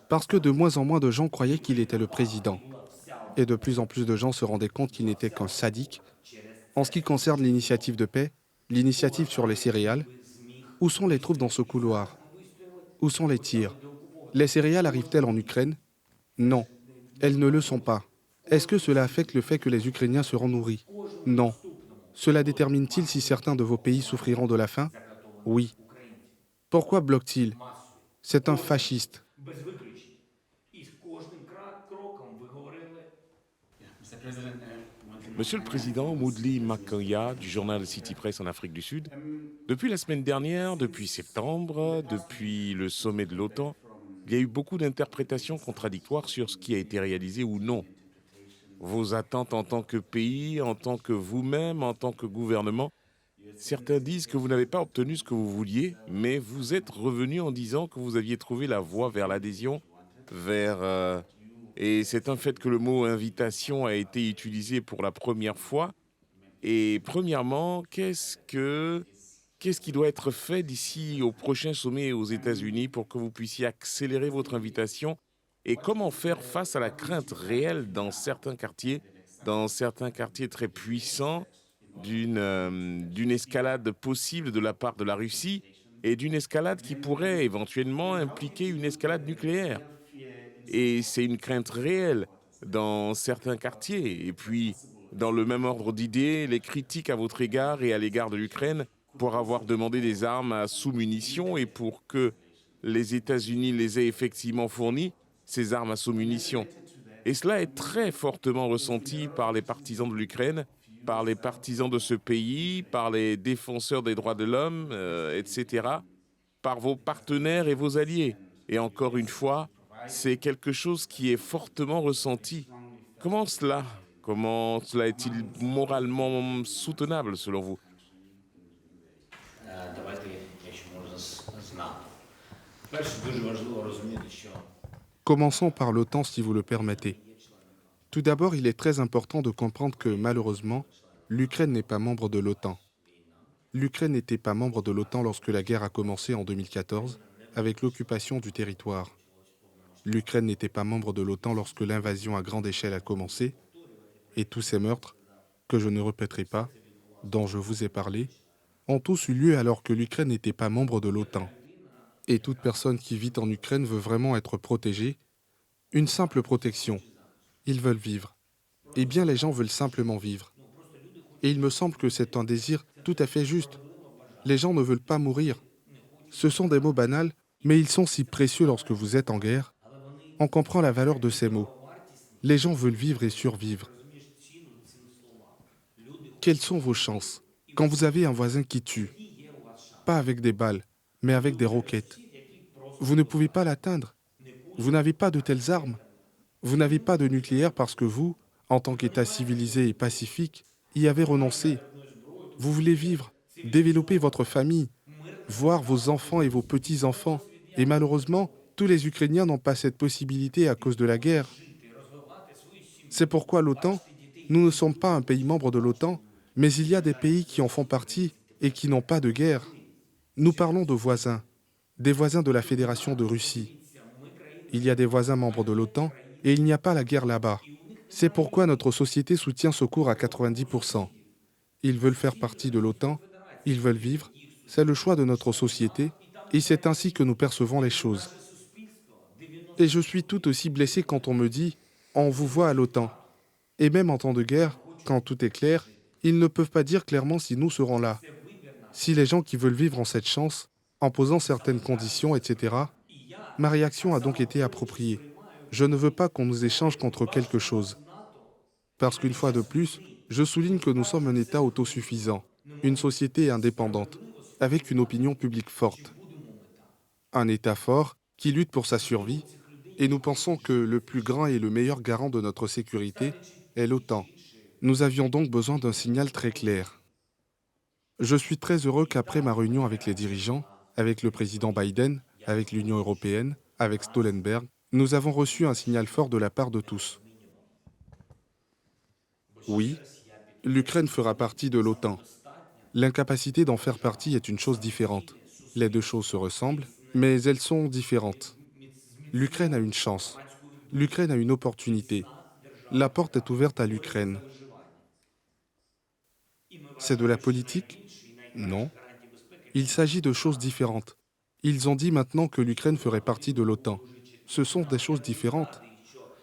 Parce que de moins en moins de gens croyaient qu'il était le président. Et de plus en plus de gens se rendaient compte qu'il n'était qu'un sadique. En ce qui concerne l'initiative de paix, l'initiative sur les céréales, où sont les troupes dans ce couloir? Où sont les tirs? Les céréales arrivent-elles en Ukraine? Non, elles ne le sont pas. Est-ce que cela affecte le fait que les Ukrainiens seront nourris? Non. Cela détermine-t-il si certains de vos pays souffriront de la faim? Oui. Pourquoi bloque-t-il? C'est un fasciste. Monsieur le Président, Moodley Makoya du journal City Press en Afrique du Sud, depuis la semaine dernière, depuis septembre, depuis le sommet de l'OTAN, il y a eu beaucoup d'interprétations contradictoires sur ce qui a été réalisé ou non. Vos attentes en tant que pays, en tant que vous-même, en tant que gouvernement, certains disent que vous n'avez pas obtenu ce que vous vouliez, mais vous êtes revenu en disant que vous aviez trouvé la voie vers l'adhésion, Et c'est un fait que le mot invitation a été utilisé pour la première fois. Et premièrement, qu'est-ce qui doit être fait d'ici au prochain sommet aux États-Unis pour que vous puissiez accélérer votre invitation? Et comment faire face à la crainte réelle dans certains quartiers très puissants, d'une escalade possible de la part de la Russie et d'une escalade qui pourrait éventuellement impliquer une escalade nucléaire? Et c'est une crainte réelle dans certains quartiers. Et puis, dans le même ordre d'idées, les critiques à votre égard et à l'égard de l'Ukraine pour avoir demandé des armes à sous-munitions et pour que les États-Unis les aient effectivement fournies, ces armes à sous-munitions. Et cela est très fortement ressenti par les partisans de l'Ukraine, par les partisans de ce pays, par les défenseurs des droits de l'homme, etc., par vos partenaires et vos alliés. Et encore une fois, c'est quelque chose qui est fortement ressenti. Comment cela Comment cela est-il moralement soutenable selon vous? Давайте, якщо можна, знати. Перше, дуже важливо розуміти, що Commençons par l'OTAN si vous le permettez. Tout d'abord, il est très important de comprendre que, malheureusement, l'Ukraine n'est pas membre de l'OTAN. L'Ukraine n'était pas membre de l'OTAN lorsque la guerre a commencé en 2014, avec l'occupation du territoire. L'Ukraine n'était pas membre de l'OTAN lorsque l'invasion à grande échelle a commencé, et tous ces meurtres, que je ne répéterai pas, dont je vous ai parlé, ont tous eu lieu alors que l'Ukraine n'était pas membre de l'OTAN. Et toute personne qui vit en Ukraine veut vraiment être protégée, une simple protection. Ils veulent vivre. Eh bien, les gens veulent simplement vivre. Et il me semble que c'est un désir tout à fait juste. Les gens ne veulent pas mourir. Ce sont des mots banals, mais ils sont si précieux lorsque vous êtes en guerre. On comprend la valeur de ces mots. Les gens veulent vivre et survivre. Quelles sont vos chances quand vous avez un voisin qui tue? Pas avec des balles, mais avec des roquettes. Vous ne pouvez pas l'atteindre. Vous n'avez pas de telles armes. Vous n'avez pas de nucléaire parce que vous, en tant qu'État civilisé et pacifique, y avez renoncé. Vous voulez vivre, développer votre famille, voir vos enfants et vos petits-enfants. Et malheureusement, tous les Ukrainiens n'ont pas cette possibilité à cause de la guerre. C'est pourquoi l'OTAN, nous ne sommes pas un pays membre de l'OTAN, mais il y a des pays qui en font partie et qui n'ont pas de guerre. Nous parlons de voisins, des voisins de la Fédération de Russie. Il y a des voisins membres de l'OTAN et il n'y a pas la guerre là-bas. C'est pourquoi notre société soutient ce cours à 90%. Ils veulent faire partie de l'OTAN, ils veulent vivre, c'est le choix de notre société et c'est ainsi que nous percevons les choses. Et je suis tout aussi blessé quand on me dit « on vous voit à l'OTAN ». Et même en temps de guerre, quand tout est clair, ils ne peuvent pas dire clairement si nous serons là. Si les gens qui veulent vivre ont cette chance, en posant certaines conditions, etc., ma réaction a donc été appropriée. Je ne veux pas qu'on nous échange contre quelque chose. Parce qu'une fois de plus, je souligne que nous sommes un État autosuffisant, une société indépendante, avec une opinion publique forte. Un État fort qui lutte pour sa survie, et nous pensons que le plus grand et le meilleur garant de notre sécurité est l'OTAN. Nous avions donc besoin d'un signal très clair. Je suis très heureux qu'après ma réunion avec les dirigeants, avec le président Biden, avec l'Union européenne, avec Stoltenberg, nous avons reçu un signal fort de la part de tous. Oui, l'Ukraine fera partie de l'OTAN. L'incapacité d'en faire partie est une chose différente. Les deux choses se ressemblent, mais elles sont différentes. L'Ukraine a une chance. L'Ukraine a une opportunité. La porte est ouverte à l'Ukraine. C'est de la politique? Non. Il s'agit de choses différentes. Ils ont dit maintenant que l'Ukraine ferait partie de l'OTAN. Ce sont des choses différentes.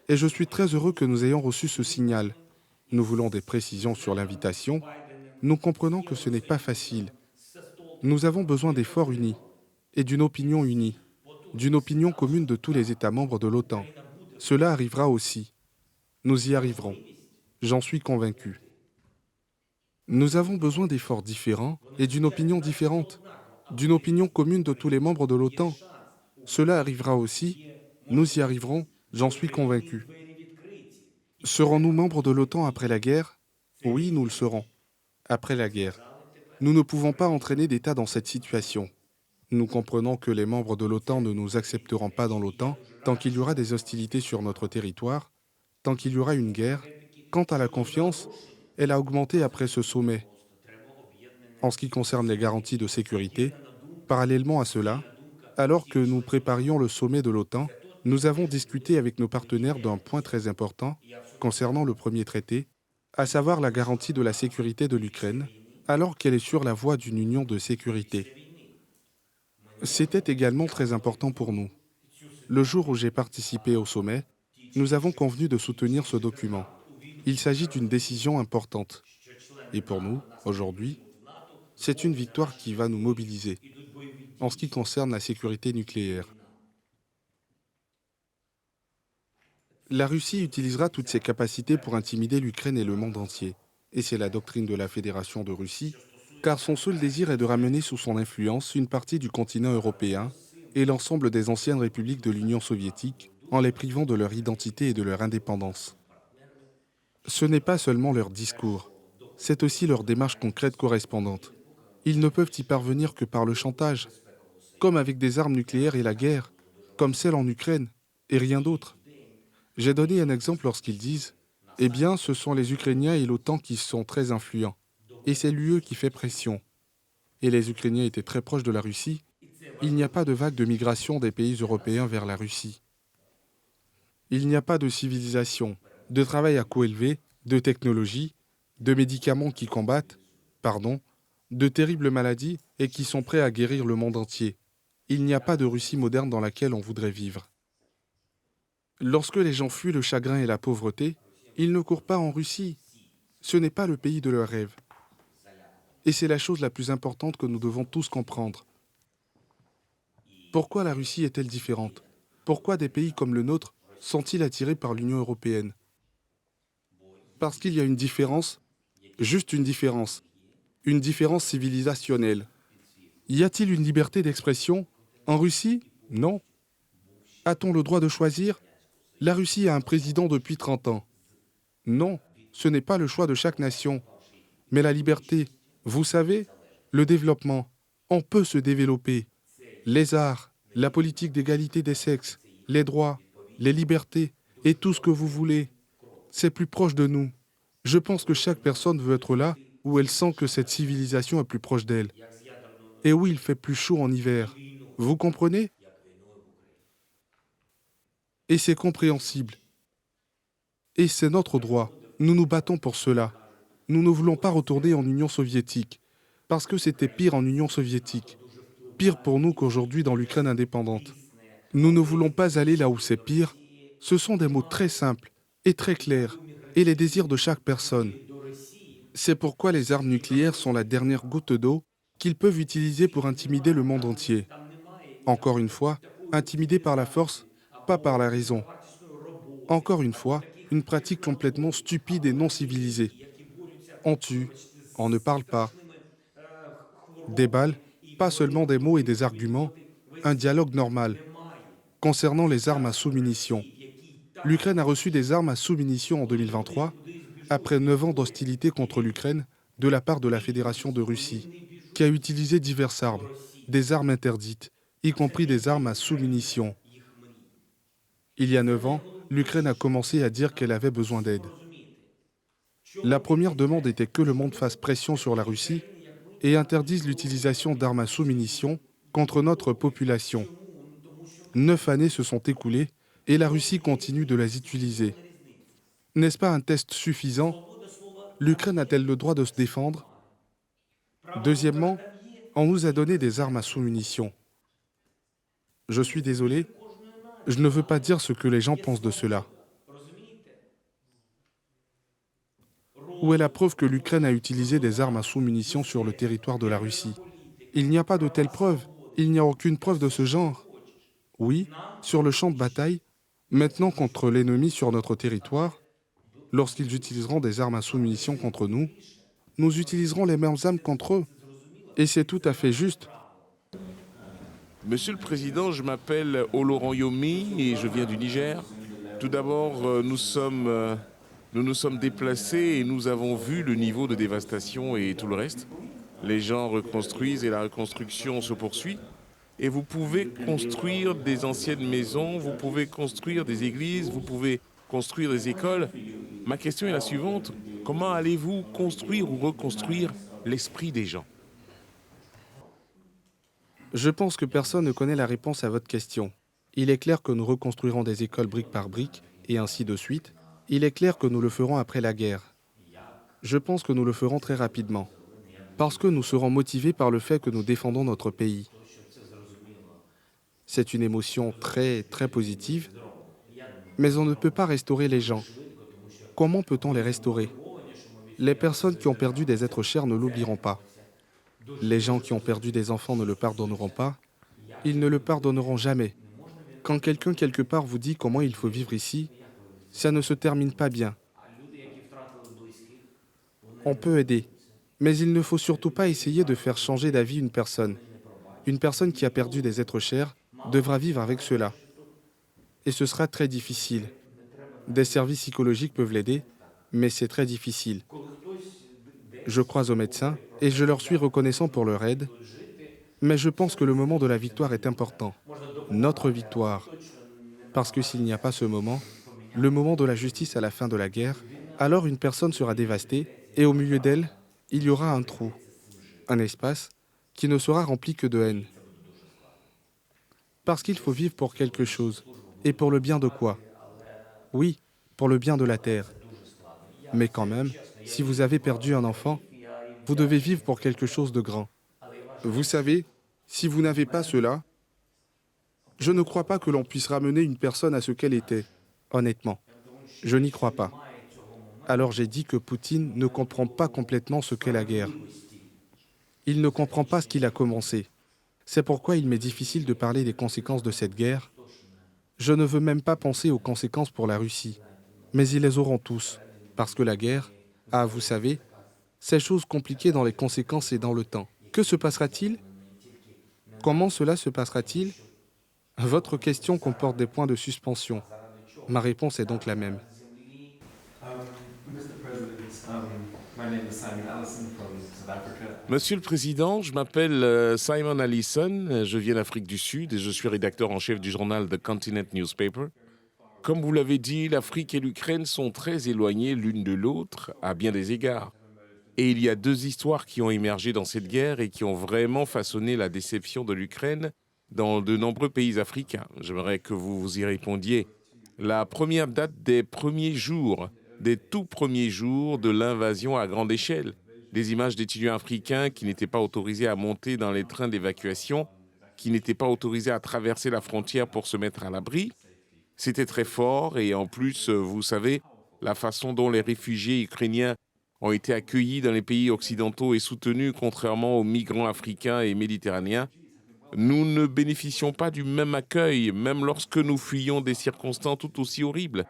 Et je suis très heureux que nous ayons reçu ce signal. Nous voulons des précisions sur l'invitation. Nous comprenons que ce n'est pas facile. Nous avons besoin d'efforts unis et d'une opinion unie, d'une opinion commune de tous les États membres de l'OTAN. Cela arrivera aussi. Nous y arriverons. J'en suis convaincu. Nous avons besoin d'efforts différents et d'une opinion différente, d'une opinion commune de tous les membres de l'OTAN. Cela arrivera aussi, nous y arriverons, j'en suis convaincu. Serons-nous membres de l'OTAN après la guerre? Oui, nous le serons. Après la guerre. Nous ne pouvons pas entraîner d'État dans cette situation. Nous comprenons que les membres de l'OTAN ne nous accepteront pas dans l'OTAN tant qu'il y aura des hostilités sur notre territoire, tant qu'il y aura une guerre. Quant à la confiance, elle a augmenté après ce sommet. En ce qui concerne les garanties de sécurité, parallèlement à cela, alors que nous préparions le sommet de l'OTAN, nous avons discuté avec nos partenaires d'un point très important concernant le premier traité, à savoir la garantie de la sécurité de l'Ukraine, alors qu'elle est sur la voie d'une union de sécurité. C'était également très important pour nous. Le jour où j'ai participé au sommet, nous avons convenu de soutenir ce document. Il s'agit d'une décision importante. Et pour nous, aujourd'hui, c'est une victoire qui va nous mobiliser en ce qui concerne la sécurité nucléaire. La Russie utilisera toutes ses capacités pour intimider l'Ukraine et le monde entier. Et c'est la doctrine de la Fédération de Russie, car son seul désir est de ramener sous son influence une partie du continent européen et l'ensemble des anciennes républiques de l'Union soviétique en les privant de leur identité et de leur indépendance. Ce n'est pas seulement leur discours, c'est aussi leur démarche concrète correspondante. Ils ne peuvent y parvenir que par le chantage, comme avec des armes nucléaires et la guerre, comme celle en Ukraine, et rien d'autre. J'ai donné un exemple lorsqu'ils disent « Eh bien, ce sont les Ukrainiens et l'OTAN qui sont très influents, et c'est l'UE qui fait pression. » Et les Ukrainiens étaient très proches de la Russie. Il n'y a pas de vague de migration des pays européens vers la Russie. Il n'y a pas de civilisation, de travail à coût élevé, de technologie, de médicaments qui combattent, de terribles maladies et qui sont prêts à guérir le monde entier. Il n'y a pas de Russie moderne dans laquelle on voudrait vivre. Lorsque les gens fuient le chagrin et la pauvreté, ils ne courent pas en Russie. Ce n'est pas le pays de leurs rêves. Et c'est la chose la plus importante que nous devons tous comprendre. Pourquoi la Russie est-elle différente? Pourquoi des pays comme le nôtre sont-ils attirés par l'Union européenne? Parce qu'il y a une différence, juste une différence civilisationnelle. Y a-t-il une liberté d'expression? En Russie? Non. A-t-on le droit de choisir? La Russie a un président depuis 30 ans. Non, ce n'est pas le choix de chaque nation. Mais la liberté, vous savez, le développement, on peut se développer. Les arts, la politique d'égalité des sexes, les droits, les libertés et tout ce que vous voulez. C'est plus proche de nous. Je pense que chaque personne veut être là où elle sent que cette civilisation est plus proche d'elle. Et où il fait plus chaud en hiver. Vous comprenez? Et c'est compréhensible. Et c'est notre droit. Nous nous battons pour cela. Nous ne voulons pas retourner en Union soviétique, parce que c'était pire en Union soviétique. Pire pour nous qu'aujourd'hui dans l'Ukraine indépendante. Nous ne voulons pas aller là où c'est pire. Ce sont des mots très simples et très clairs, et les désirs de chaque personne. C'est pourquoi les armes nucléaires sont la dernière goutte d'eau qu'ils peuvent utiliser pour intimider le monde entier. Encore une fois, intimider par la force, pas par la raison. Encore une fois, une pratique complètement stupide et non civilisée. On tue, on ne parle pas. Des balles, pas seulement des mots et des arguments, un dialogue normal. Concernant les armes à sous-munitions, l'Ukraine a reçu des armes à sous-munitions en 2023, après 9 ans d'hostilité contre l'Ukraine de la part de la Fédération de Russie, qui a utilisé diverses armes, des armes interdites, y compris des armes à sous-munitions. Il y a 9 ans, l'Ukraine a commencé à dire qu'elle avait besoin d'aide. La première demande était que le monde fasse pression sur la Russie et interdise l'utilisation d'armes à sous-munitions contre notre population. 9 années se sont écoulées et la Russie continue de les utiliser. N'est-ce pas un test suffisant? L'Ukraine a-t-elle le droit de se défendre? Deuxièmement, on nous a donné des armes à sous-munitions. Je suis désolé, je ne veux pas dire ce que les gens pensent de cela. Où est la preuve que l'Ukraine a utilisé des armes à sous-munitions sur le territoire de la Russie? Il n'y a pas de telle preuve. Il n'y a aucune preuve de ce genre. Oui, sur le champ de bataille, maintenant contre l'ennemi sur notre territoire, lorsqu'ils utiliseront des armes à sous-munitions contre nous, nous utiliserons les mêmes armes contre eux. Et c'est tout à fait juste. Monsieur le Président, je m'appelle Oloran Yomi et je viens du Niger. Tout d'abord, nous nous sommes déplacés et nous avons vu le niveau de dévastation et tout le reste. Les gens reconstruisent et la reconstruction se poursuit. Et vous pouvez construire des anciennes maisons, vous pouvez construire des églises, vous pouvez construire des écoles. Ma question est la suivante. Comment allez-vous construire ou reconstruire l'esprit des gens ? Je pense que personne ne connaît la réponse à votre question. Il est clair que nous reconstruirons des écoles brique par brique, et ainsi de suite. Il est clair que nous le ferons après la guerre. Je pense que nous le ferons très rapidement. Parce que nous serons motivés par le fait que nous défendons notre pays. C'est une émotion très, très positive. Mais on ne peut pas restaurer les gens. Comment peut-on les restaurer ? Les personnes qui ont perdu des êtres chers ne l'oublieront pas. Les gens qui ont perdu des enfants ne le pardonneront pas. Ils ne le pardonneront jamais. Quand quelqu'un quelque part vous dit comment il faut vivre ici, ça ne se termine pas bien. On peut aider, mais il ne faut surtout pas essayer de faire changer d'avis une personne. Une personne qui a perdu des êtres chers devra vivre avec cela. Et ce sera très difficile. Des services psychologiques peuvent l'aider, mais c'est très difficile. Je crois aux médecins et je leur suis reconnaissant pour leur aide, mais je pense que le moment de la victoire est important. Notre victoire. Parce que s'il n'y a pas ce moment, le moment de la justice à la fin de la guerre, alors une personne sera dévastée et au milieu d'elle, il y aura un trou, un espace qui ne sera rempli que de haine. Parce qu'il faut vivre pour quelque chose. Et pour le bien de quoi ? Oui, pour le bien de la terre. Mais quand même, si vous avez perdu un enfant, vous devez vivre pour quelque chose de grand. Vous savez, si vous n'avez pas cela, je ne crois pas que l'on puisse ramener une personne à ce qu'elle était. Honnêtement, je n'y crois pas. Alors j'ai dit que Poutine ne comprend pas complètement ce qu'est la guerre. Il ne comprend pas ce qu'il a commencé. C'est pourquoi il m'est difficile de parler des conséquences de cette guerre. Je ne veux même pas penser aux conséquences pour la Russie. Mais ils les auront tous. Parce que la guerre, vous savez, c'est chose compliquée dans les conséquences et dans le temps. Que se passera-t-il ? Comment cela se passera-t-il ? Votre question comporte des points de suspension. Ma réponse est donc la même. Monsieur le Président, je m'appelle Simon Allison, je viens d'Afrique du Sud et je suis rédacteur en chef du journal The Continent Newspaper. Comme vous l'avez dit, l'Afrique et l'Ukraine sont très éloignées l'une de l'autre à bien des égards. Et il y a deux histoires qui ont émergé dans cette guerre et qui ont vraiment façonné la déception de l'Ukraine dans de nombreux pays africains. J'aimerais que vous y répondiez. La première date des premiers jours, des tout premiers jours de l'invasion à grande échelle. Des images d'étudiants africains qui n'étaient pas autorisés à monter dans les trains d'évacuation, qui n'étaient pas autorisés à traverser la frontière pour se mettre à l'abri. C'était très fort et en plus, vous savez, la façon dont les réfugiés ukrainiens ont été accueillis dans les pays occidentaux et soutenus contrairement aux migrants africains et méditerranéens. Nous ne bénéficions pas du même accueil, même lorsque nous fuyons des circonstances tout aussi horribles.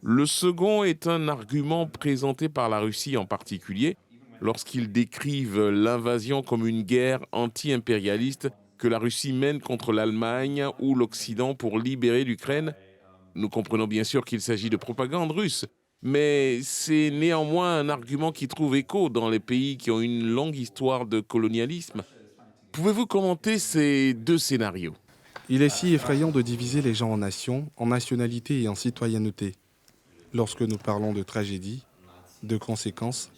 Le second est un argument présenté par la Russie en particulier, lorsqu'ils décrivent l'invasion comme une guerre anti-impérialiste que la Russie mène contre l'Allemagne ou l'Occident pour libérer l'Ukraine. Nous comprenons bien sûr qu'il s'agit de propagande russe, mais c'est néanmoins un argument qui trouve écho dans les pays qui ont une longue histoire de colonialisme. Pouvez-vous commenter ces deux scénarios ? Il est si effrayant de diviser les gens en nations, en nationalités et en citoyenneté. Lorsque nous parlons de tragédie, de conséquences,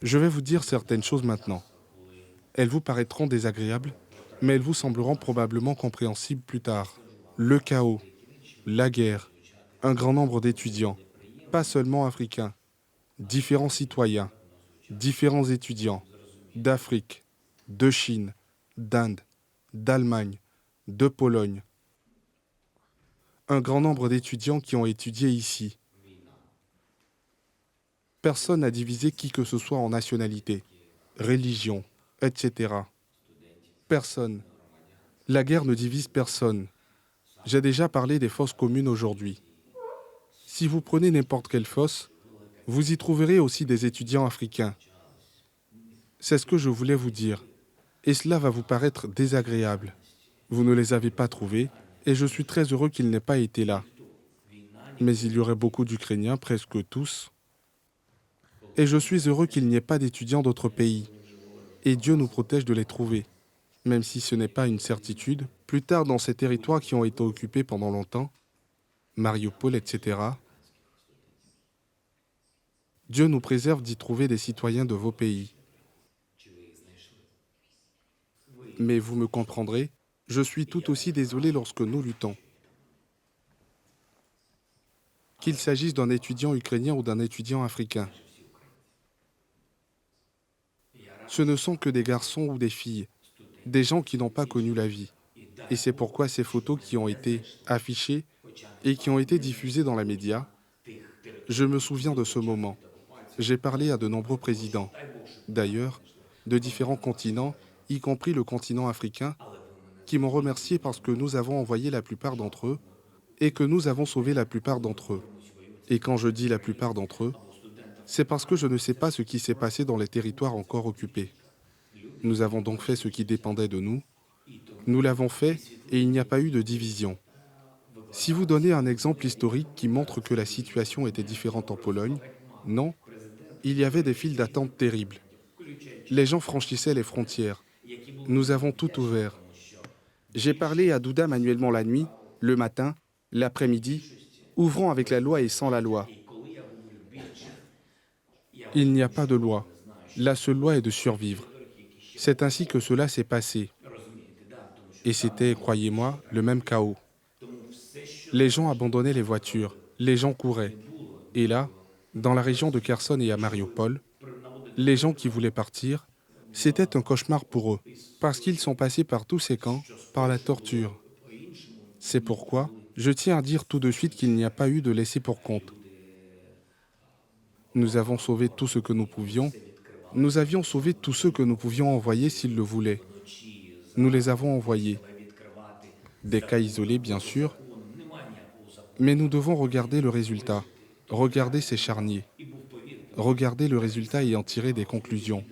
je vais vous dire certaines choses maintenant. Elles vous paraîtront désagréables, mais elles vous sembleront probablement compréhensibles plus tard. Le chaos, la guerre, un grand nombre d'étudiants, pas seulement africains, différents citoyens, différents étudiants, d'Afrique, de Chine, d'Inde, d'Allemagne, de Pologne. Un grand nombre d'étudiants qui ont étudié ici. Personne n'a divisé qui que ce soit en nationalité, religion, etc. Personne. La guerre ne divise personne. J'ai déjà parlé des fosses communes aujourd'hui. Si vous prenez n'importe quelle fosse, vous y trouverez aussi des étudiants africains. C'est ce que je voulais vous dire. Et cela va vous paraître désagréable. Vous ne les avez pas trouvés, et je suis très heureux qu'ils n'aient pas été là. Mais il y aurait beaucoup d'Ukrainiens, presque tous. Et je suis heureux qu'il n'y ait pas d'étudiants d'autres pays. Et Dieu nous protège de les trouver. Même si ce n'est pas une certitude, plus tard dans ces territoires qui ont été occupés pendant longtemps, Mariupol, etc., Dieu nous préserve d'y trouver des citoyens de vos pays. Mais vous me comprendrez, je suis tout aussi désolé lorsque nous luttons. Qu'il s'agisse d'un étudiant ukrainien ou d'un étudiant africain. Ce ne sont que des garçons ou des filles, des gens qui n'ont pas connu la vie. Et c'est pourquoi ces photos qui ont été affichées et qui ont été diffusées dans les médias, je me souviens de ce moment. J'ai parlé à de nombreux présidents, d'ailleurs, de différents continents, y compris le continent africain, qui m'ont remercié parce que nous avons envoyé la plupart d'entre eux et que nous avons sauvé la plupart d'entre eux. Et quand je dis la plupart d'entre eux, c'est parce que je ne sais pas ce qui s'est passé dans les territoires encore occupés. Nous avons donc fait ce qui dépendait de nous. Nous l'avons fait et il n'y a pas eu de division. Si vous donnez un exemple historique qui montre que la situation était différente en Pologne, non, il y avait des files d'attente terribles. Les gens franchissaient les frontières. Nous avons tout ouvert. J'ai parlé à Douda manuellement la nuit, le matin, l'après-midi, ouvrant avec la loi et sans la loi. Il n'y a pas de loi. La seule loi est de survivre. C'est ainsi que cela s'est passé. Et c'était, croyez-moi, le même chaos. Les gens abandonnaient les voitures, les gens couraient. Et là, dans la région de Kherson et à Mariupol, les gens qui voulaient partir, c'était un cauchemar pour eux, parce qu'ils sont passés par tous ces camps, par la torture. C'est pourquoi je tiens à dire tout de suite qu'il n'y a pas eu de laisser pour compte. Nous avons sauvé tout ce que nous pouvions. Nous avions sauvé tous ceux que nous pouvions envoyer s'ils le voulaient. Nous les avons envoyés. Des cas isolés, bien sûr, mais nous devons regarder le résultat, regarder ces charniers, regarder le résultat et en tirer des conclusions,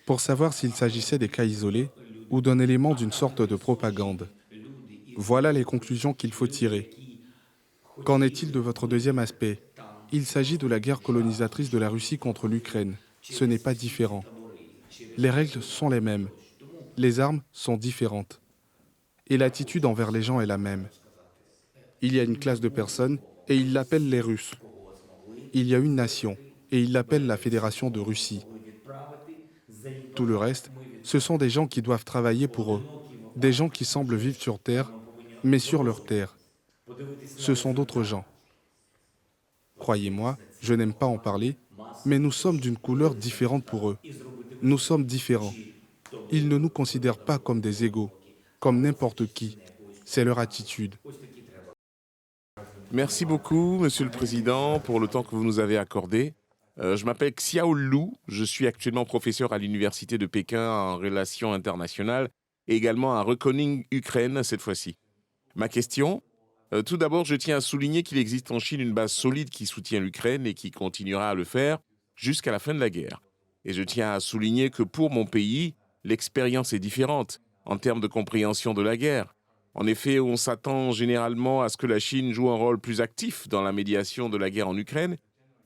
pour savoir s'il s'agissait des cas isolés ou d'un élément d'une sorte de propagande. Voilà les conclusions qu'il faut tirer. Qu'en est-il de votre deuxième aspect? Il s'agit de la guerre colonisatrice de la Russie contre l'Ukraine. Ce n'est pas différent. Les règles sont les mêmes. Les armes sont différentes. Et l'attitude envers les gens est la même. Il y a une classe de personnes et ils l'appellent les Russes. Il y a une nation et ils l'appellent la Fédération de Russie. Tout le reste, ce sont des gens qui doivent travailler pour eux. Des gens qui semblent vivre sur Terre, mais sur leur terre. Ce sont d'autres gens. Croyez-moi, je n'aime pas en parler, mais nous sommes d'une couleur différente pour eux. Nous sommes différents. Ils ne nous considèrent pas comme des égaux, comme n'importe qui. C'est leur attitude. Merci beaucoup, Monsieur le Président, pour le temps que vous nous avez accordé. Je m'appelle Xiao Lu, je suis actuellement professeur à l'Université de Pékin en relations internationales et également à Reconning, Ukraine, cette fois-ci. Ma question, tout d'abord, je tiens à souligner qu'il existe en Chine une base solide qui soutient l'Ukraine et qui continuera à le faire jusqu'à la fin de la guerre. Et je tiens à souligner que pour mon pays, l'expérience est différente en termes de compréhension de la guerre. En effet, on s'attend généralement à ce que la Chine joue un rôle plus actif dans la médiation de la guerre en Ukraine,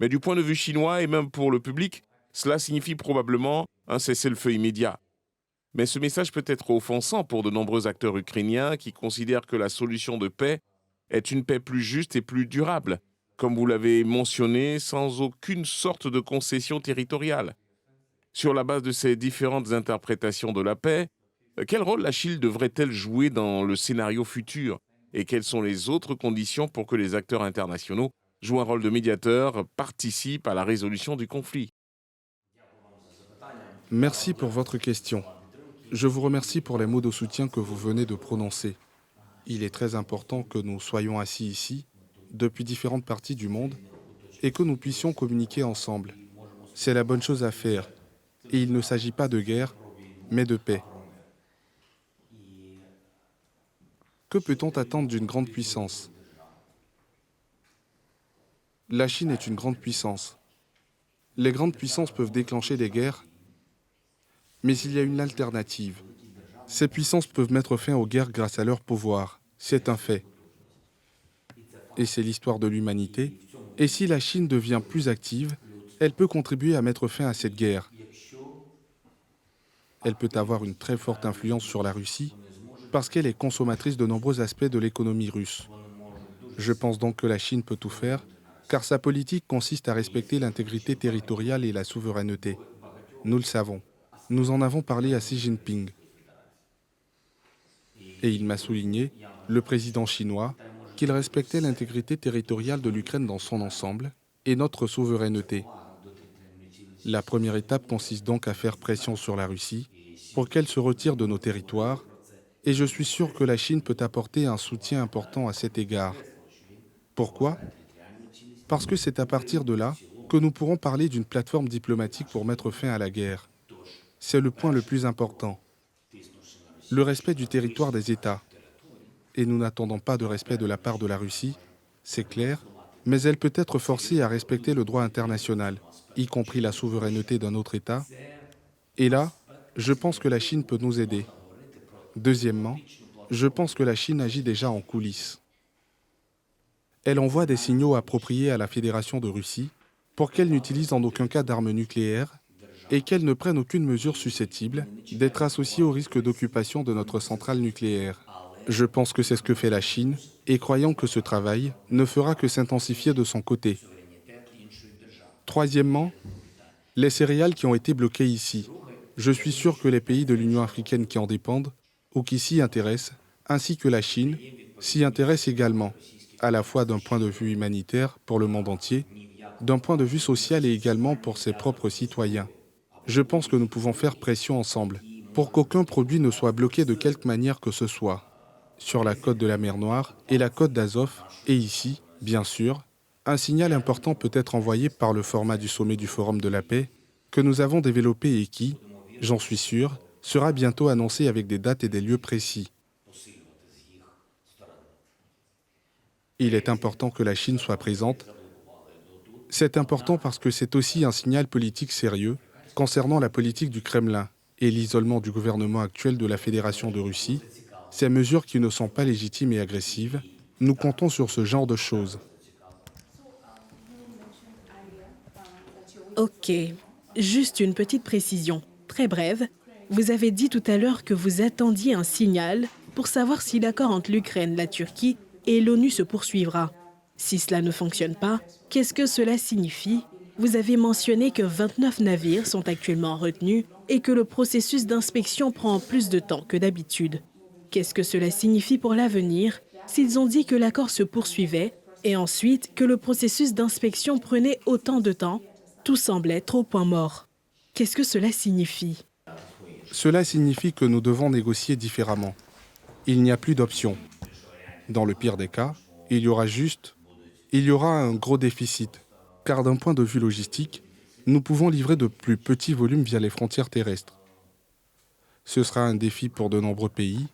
mais du point de vue chinois et même pour le public, cela signifie probablement un cessez-le-feu immédiat. Mais ce message peut être offensant pour de nombreux acteurs ukrainiens qui considèrent que la solution de paix est une paix plus juste et plus durable, comme vous l'avez mentionné, sans aucune sorte de concession territoriale. Sur la base de ces différentes interprétations de la paix, quel rôle la Chine devrait-elle jouer dans le scénario futur? Et quelles sont les autres conditions pour que les acteurs internationaux jouent un rôle de médiateur, participent à la résolution du conflit? Merci pour votre question. Je vous remercie pour les mots de soutien que vous venez de prononcer. Il est très important que nous soyons assis ici, depuis différentes parties du monde, et que nous puissions communiquer ensemble. C'est la bonne chose à faire. Et il ne s'agit pas de guerre, mais de paix. Que peut-on attendre d'une grande puissance? La Chine est une grande puissance. Les grandes puissances peuvent déclencher des guerres, Mais il y a une alternative. Ces puissances peuvent mettre fin aux guerres grâce à leur pouvoir. C'est un fait. Et c'est l'histoire de l'humanité. Et si la Chine devient plus active, elle peut contribuer à mettre fin à cette guerre. Elle peut avoir une très forte influence sur la Russie parce qu'elle est consommatrice de nombreux aspects de l'économie russe. Je pense donc que la Chine peut tout faire, car sa politique consiste à respecter l'intégrité territoriale et la souveraineté. Nous le savons. Nous en avons parlé à Xi Jinping. Et il m'a souligné, le président chinois, qu'il respectait l'intégrité territoriale de l'Ukraine dans son ensemble et notre souveraineté. La première étape consiste donc à faire pression sur la Russie pour qu'elle se retire de nos territoires, et je suis sûr que la Chine peut apporter un soutien important à cet égard. Pourquoi ? Parce que c'est à partir de là que nous pourrons parler d'une plateforme diplomatique pour mettre fin à la guerre. C'est le point le plus important. Le respect du territoire des États. Et nous n'attendons pas de respect de la part de la Russie, c'est clair, mais elle peut être forcée à respecter le droit international, y compris la souveraineté d'un autre État. Et là, je pense que la Chine peut nous aider. Deuxièmement, je pense que la Chine agit déjà en coulisses. Elle envoie des signaux appropriés à la Fédération de Russie pour qu'elle n'utilise en aucun cas d'armes nucléaires et qu'elle ne prenne aucune mesure susceptible d'être associée au risque d'occupation de notre centrale nucléaire. Je pense que c'est ce que fait la Chine, et croyant que ce travail ne fera que s'intensifier de son côté. Troisièmement, les céréales qui ont été bloquées ici. Je suis sûr que les pays de l'Union africaine qui en dépendent, ou qui s'y intéressent, ainsi que la Chine, s'y intéressent également, à la fois d'un point de vue humanitaire pour le monde entier, d'un point de vue social et également pour ses propres citoyens. Je pense que nous pouvons faire pression ensemble, pour qu'aucun produit ne soit bloqué de quelque manière que ce soit. Sur la côte de la mer Noire et la côte d'Azov, et ici, bien sûr, un signal important peut être envoyé par le format du sommet du Forum de la paix que nous avons développé et qui, j'en suis sûr, sera bientôt annoncé avec des dates et des lieux précis. Il est important que la Chine soit présente. C'est important parce que c'est aussi un signal politique sérieux concernant la politique du Kremlin et l'isolement du gouvernement actuel de la Fédération de Russie. Ces mesures qui ne sont pas légitimes et agressives, nous comptons sur ce genre de choses. Ok, juste une petite précision, très brève. Vous avez dit tout à l'heure que vous attendiez un signal pour savoir si l'accord entre l'Ukraine, la Turquie et l'ONU se poursuivra. Si cela ne fonctionne pas, qu'est-ce que cela signifie ? Vous avez mentionné que 29 navires sont actuellement retenus et que le processus d'inspection prend plus de temps que d'habitude. Qu'est-ce que cela signifie pour l'avenir s'ils ont dit que l'accord se poursuivait et ensuite que le processus d'inspection prenait autant de temps ? Tout semble être au point mort. Qu'est-ce que cela signifie ? Cela signifie que nous devons négocier différemment. Il n'y a plus d'option. Dans le pire des cas, il y aura un gros déficit, car d'un point de vue logistique, nous pouvons livrer de plus petits volumes via les frontières terrestres. Ce sera un défi pour de nombreux pays,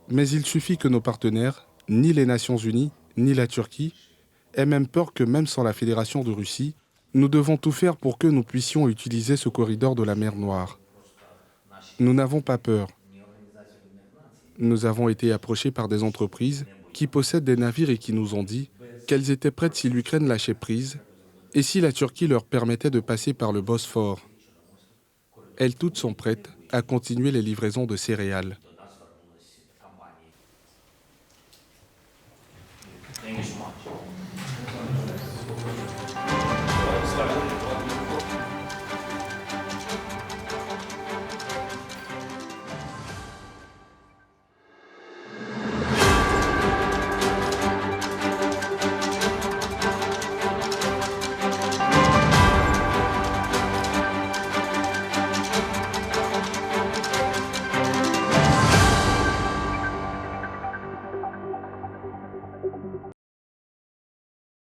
mais il suffit que nos partenaires, ni les Nations Unies, ni la Turquie, aient même peur que même sans la Fédération de Russie, nous devons tout faire pour que nous puissions utiliser ce corridor de la mer Noire. Nous n'avons pas peur. Nous avons été approchés par des entreprises qui possèdent des navires et qui nous ont dit qu'elles étaient prêtes si l'Ukraine lâchait prise et si la Turquie leur permettait de passer par le Bosphore. Elles toutes sont prêtes à continuer les livraisons de céréales.